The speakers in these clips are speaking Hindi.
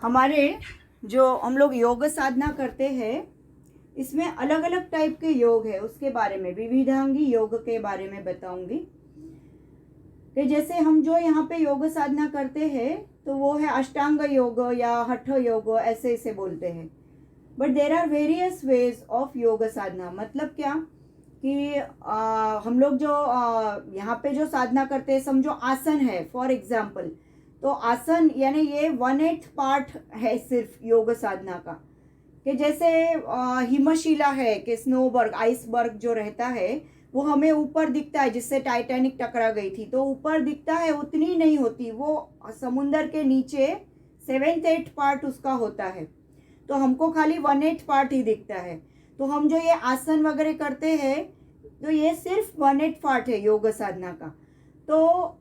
हमारे जो हम लोग योग साधना करते हैं इसमें अलग अलग टाइप के योग है, उसके बारे में विविधांगी योग के बारे में बताऊंगी कि जैसे हम जो यहाँ पे योग साधना करते हैं तो वो है अष्टांग योग या हठ योग, ऐसे इसे बोलते हैं। But there are various ways of yog sadhana. मतलब क्या कि हम लोग जो यहाँ पे जो साधना करते हैं, समझो आसन है फॉर एग्जाम्पल, तो आसन यानी ये 1/8 पार्ट है सिर्फ योग साधना का। कि जैसे हिमशिला है कि स्नोबर्ग आइसबर्ग जो रहता है वो हमें ऊपर दिखता है, जिससे टाइटैनिक टकरा गई थी तो ऊपर दिखता है, उतनी नहीं होती, वो समुंदर के नीचे 7/8 पार्ट उसका होता है, तो हमको खाली 1/8 पार्ट ही दिखता है। तो हम जो ये आसन वगैरह करते हैं तो ये सिर्फ 1/8 पार्ट है योग साधना का। तो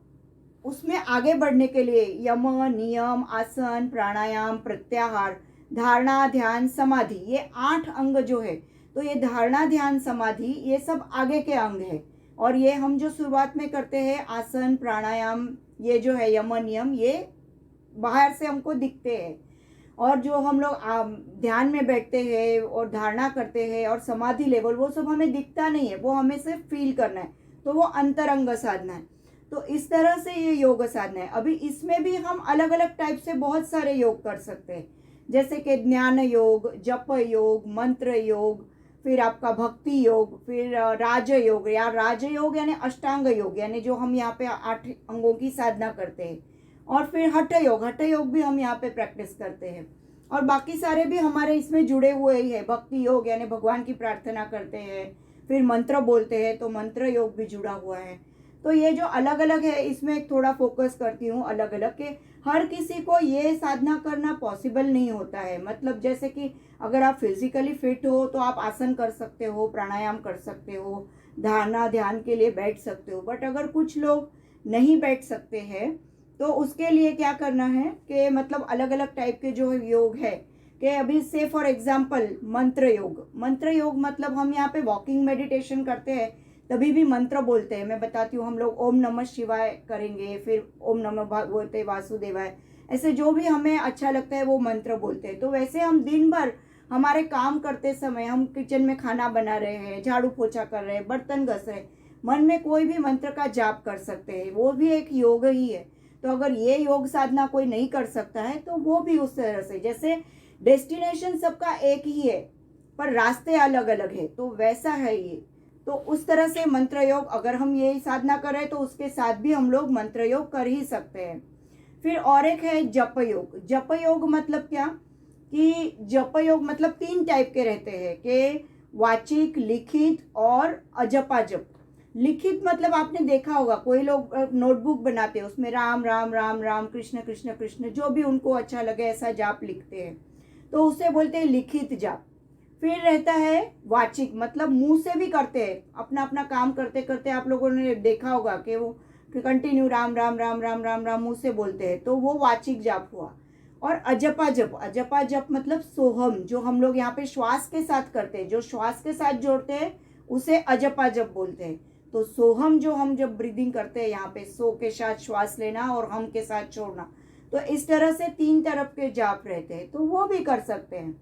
उसमें आगे बढ़ने के लिए यम नियम आसन प्राणायाम प्रत्याहार धारणा ध्यान समाधि, ये 8 अंग जो है, तो ये धारणा ध्यान समाधि ये सब आगे के अंग है। और ये हम जो शुरुआत में करते हैं आसन प्राणायाम, ये जो है यम नियम, ये बाहर से हमको दिखते हैं। और जो हम लोग ध्यान में बैठते हैं और धारणा करते हैं और समाधि लेवल, वो सब हमें दिखता नहीं है, वो हमें सिर्फ फील करना है, तो वो अंतरंग साधना है। तो इस तरह से ये योग साधना है। अभी इसमें भी हम अलग अलग टाइप से बहुत सारे योग कर सकते हैं, जैसे कि ज्ञान योग, जप योग, मंत्र योग, फिर आपका भक्ति योग, फिर राजयोग या राजयोग यानी अष्टांग योग, यानी जो हम यहाँ पे 8 अंगों की साधना करते हैं। और फिर हठ योग भी हम यहाँ पे प्रैक्टिस करते हैं। और बाकी सारे भी हमारे इसमें जुड़े हुए ही है। भक्ति योग यानी भगवान की प्रार्थना करते हैं, फिर मंत्र बोलते हैं तो मंत्र योग भी जुड़ा हुआ है। तो ये जो अलग अलग है इसमें थोड़ा फोकस करती हूँ अलग अलग के। हर किसी को ये साधना करना पॉसिबल नहीं होता है। मतलब जैसे कि अगर आप फिजिकली फिट हो तो आप आसन कर सकते हो, प्राणायाम कर सकते हो, धारणा ध्यान के लिए बैठ सकते हो। बट अगर कुछ लोग नहीं बैठ सकते हैं तो उसके लिए क्या करना है कि मतलब अलग अलग टाइप के जो योग है कि अभी से फॉर एग्जाम्पल मंत्र योग मतलब हम यहाँ पे वॉकिंग मेडिटेशन करते हैं तभी भी मंत्र बोलते हैं। मैं बताती हूँ, हम लोग ओम नमः शिवाय करेंगे, फिर ओम नमः भगवते वासुदेवाय, ऐसे जो भी हमें अच्छा लगता है वो मंत्र बोलते हैं। तो वैसे हम दिन भर हमारे काम करते समय, हम किचन में खाना बना रहे हैं, झाड़ू पोछा कर रहे हैं, बर्तन घस रहे हैं, मन में कोई भी मंत्र का जाप कर सकते हैं, वो भी एक योग ही है। तो अगर ये योग साधना कोई नहीं कर सकता है तो वो भी उस तरह से, जैसे डेस्टिनेशन सबका एक ही है पर रास्ते अलग अलग है, तो वैसा है ये। तो उस तरह से मंत्र योग अगर हम ये साधना करें तो उसके साथ भी हम लोग मंत्र योग कर ही सकते हैं। फिर और एक है जप योग मतलब क्या कि जप योग मतलब 3 टाइप के रहते हैं कि वाचिक, लिखित और अजपा जप। लिखित मतलब आपने देखा होगा कोई लोग नोटबुक बनाते हैं, उसमें राम राम राम राम कृष्ण कृष्ण कृष्ण, जो भी उनको अच्छा लगे ऐसा जाप लिखते हैं, तो उसे बोलते हैं लिखित जाप। फिर रहता है वाचिक, मतलब मुंह से भी करते हैं, अपना अपना काम करते करते आप लोगों ने देखा होगा कि वो कंटिन्यू राम राम राम राम राम राम मुंह से बोलते हैं, तो वो वाचिक जाप हुआ। और अजपा जप मतलब सोहम, जो हम लोग यहाँ पे श्वास के साथ करते हैं, जो श्वास के साथ जोड़ते हैं उसे अजपा जप बोलते हैं। तो सोहम जो हम जब ब्रीदिंग करते हैं यहाँ पे, सो के साथ श्वास लेना और हम के साथ छोड़ना, तो इस तरह से 3 तरफ के जाप रहते हैं, तो वो भी कर सकते हैं।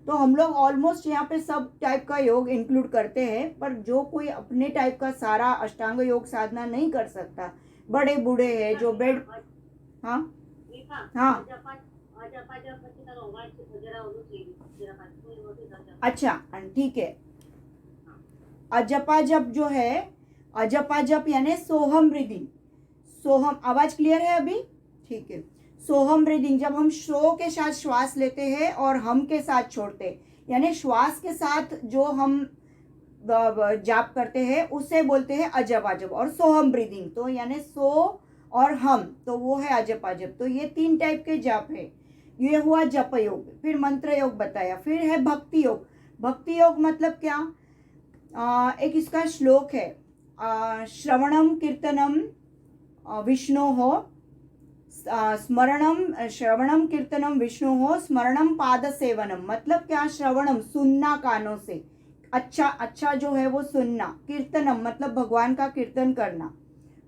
तो हम लोग ऑलमोस्ट यहाँ पे सब टाइप का योग इंक्लूड करते हैं, पर जो कोई अपने टाइप का सारा अष्टांग योग साधना नहीं कर सकता, बड़े बूढ़े हैं जो बेड, हाँ हाँ अच्छा ठीक है। अजपा जप जो है, अजपा जप यानी सोहम ब्रीदिंग, सोहम, आवाज क्लियर है अभी? ठीक है। सोहम ब्रीदिंग जब हम शो के साथ श्वास लेते हैं और हम के साथ छोड़ते हैं, यानी श्वास के साथ जो हम जाप करते हैं उसे बोलते हैं अजपा जप। और सोहम ब्रीदिंग तो यानी सो और हम, तो वो है अजपा जप। तो ये 3 टाइप के जाप है। ये हुआ जप योग। फिर मंत्र योग बताया। फिर है भक्ति योग मतलब क्या, एक इसका श्लोक है, श्रवणम कीर्तनम विष्णोः स्मरणम, श्रवणम कीर्तनम विष्णोः स्मरणम पाद सेवनम। मतलब क्या, श्रवणम सुनना कानों से, अच्छा जो है वो सुनना, कीर्तनम मतलब भगवान का कीर्तन करना,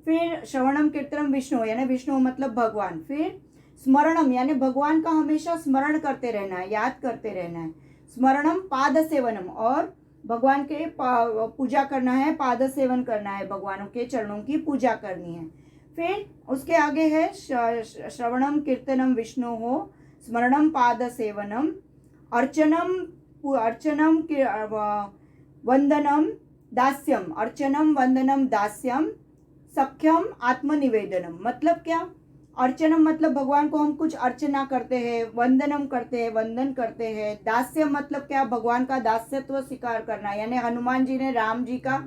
फिर श्रवणम कीर्तनम विष्णु यानी विष्णु मतलब भगवान, फिर स्मरणम यानी भगवान का हमेशा स्मरण करते रहना है, याद करते रहना है। स्मरणम पाद सेवनम, और भगवान के पूजा करना है, पाद सेवन करना है, भगवानों के चरणों की पूजा करनी है। फिर उसके आगे है श्रवणम कीर्तनम विष्णु हो, स्मरणम पाद सेवनम, अर्चनम वंदनम दास्यम, अर्चनम वंदनम दास्यम, सख्यम आत्मनिवेदनम। मतलब क्या? अर्चनम मतलब भगवान को हम कुछ अर्चना करते हैं, वंदनम करते हैं, वंदन करते हैं। दास्यम मतलब क्या? भगवान का दास्यत्व स्वीकार करना, यानी हनुमान जी ने राम जी का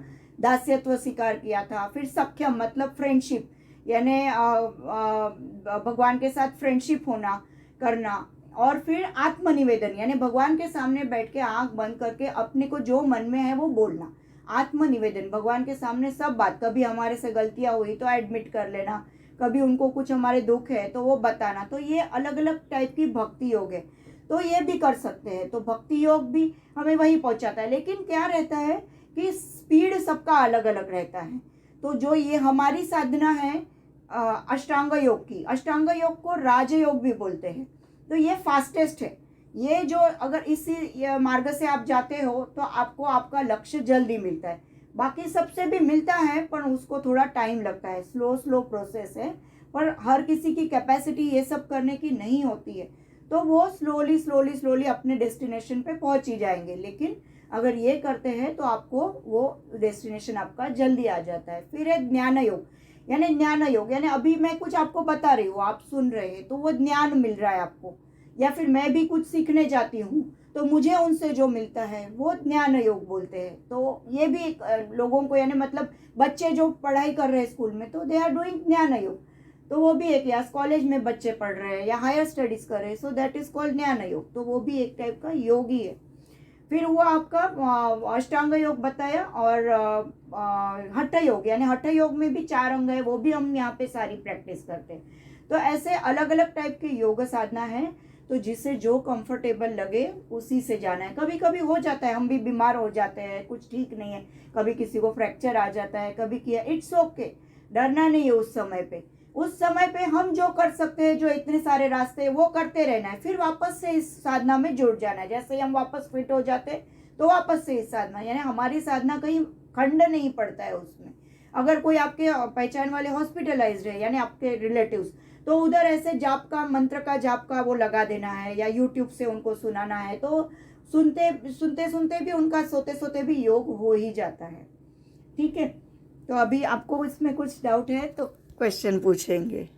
दास्यत्व स्वीकार किया था। फिर सख्यम मतलब फ्रेंडशिप, यानी भगवान के साथ फ्रेंडशिप होना करना। और फिर आत्मनिवेदन यानी भगवान के सामने बैठ के आंख बंद करके अपने को जो मन में है वो बोलना। आत्मनिवेदन, भगवान के सामने सब बात, कभी हमारे से गलतियां हुई तो एडमिट कर लेना, कभी उनको कुछ हमारे दुख है तो वो बताना। तो ये अलग अलग टाइप की भक्ति योग है, तो ये भी कर सकते हैं। तो भक्ति योग भी हमें वही पहुंचाता है, लेकिन क्या रहता है कि स्पीड सबका अलग अलग रहता है। तो जो ये हमारी साधना है अष्टांग योग की, अष्टांग योग को राजयोग भी बोलते हैं, तो ये फास्टेस्ट है। ये जो अगर इसी मार्ग से आप जाते हो तो आपको आपका लक्ष्य जल्दी मिलता है। बाकी सबसे भी मिलता है पर उसको थोड़ा टाइम लगता है, स्लो प्रोसेस है, पर हर किसी की कैपेसिटी ये सब करने की नहीं होती है, तो वो स्लोली अपने डेस्टिनेशन पे पहुंच ही जाएंगे। लेकिन अगर ये करते हैं तो आपको वो डेस्टिनेशन आपका जल्दी आ जाता है। फिर है ज्ञान योग, यानी ज्ञान योग यानी अभी मैं कुछ आपको बता रही हूँ, आप सुन रहे हैं तो वो ज्ञान मिल रहा है आपको, या फिर मैं भी कुछ सीखने जाती हूँ तो मुझे उनसे जो मिलता है वो ज्ञान योग बोलते हैं। तो ये भी लोगों को, यानी मतलब बच्चे जो पढ़ाई कर रहे हैं स्कूल में तो दे आर डूइंग ज्ञान योग, तो वो भी एक, या कॉलेज में बच्चे पढ़ रहे हैं या हायर स्टडीज कर रहे हैं, सो दैट इज कॉल्ड ज्ञान योग, तो वो भी एक टाइप का योग ही है। फिर हुआ आपका अष्टांग योग बताया, और हठ योग, यानी हठ योग में भी 4 अंग है, वो भी हम यहाँ पे सारी प्रैक्टिस करते हैं। तो ऐसे अलग अलग टाइप के योग साधना है, तो जिससे जो कंफर्टेबल लगे उसी से जाना है। कभी कभी हो जाता है, हम भी बीमार हो जाते हैं, कुछ ठीक नहीं है, कभी किसी को फ्रैक्चर आ जाता है, कभी किया, इट्स ओके, डरना नहीं है उस समय पे। उस समय पे हम जो कर सकते हैं, जो इतने सारे रास्ते वो करते रहना है, फिर वापस से इस साधना में जुड़ जाना है। जैसे ही हम वापस फिट हो जाते तो वापस से इस साधना, यानी हमारी साधना कहीं खंड नहीं पड़ता है उसमें। अगर कोई आपके पहचान वाले हॉस्पिटलाइज्ड है, यानी आपके रिलेटिव्स, तो उधर ऐसे जाप का, मंत्र का जाप का वो लगा देना है, या यूट्यूब से उनको सुनाना है, तो सुनते भी उनका सोते सोते भी योग हो ही जाता है। ठीक है, तो अभी आपको इसमें कुछ डाउट है तो क्वेश्चन पूछेंगे।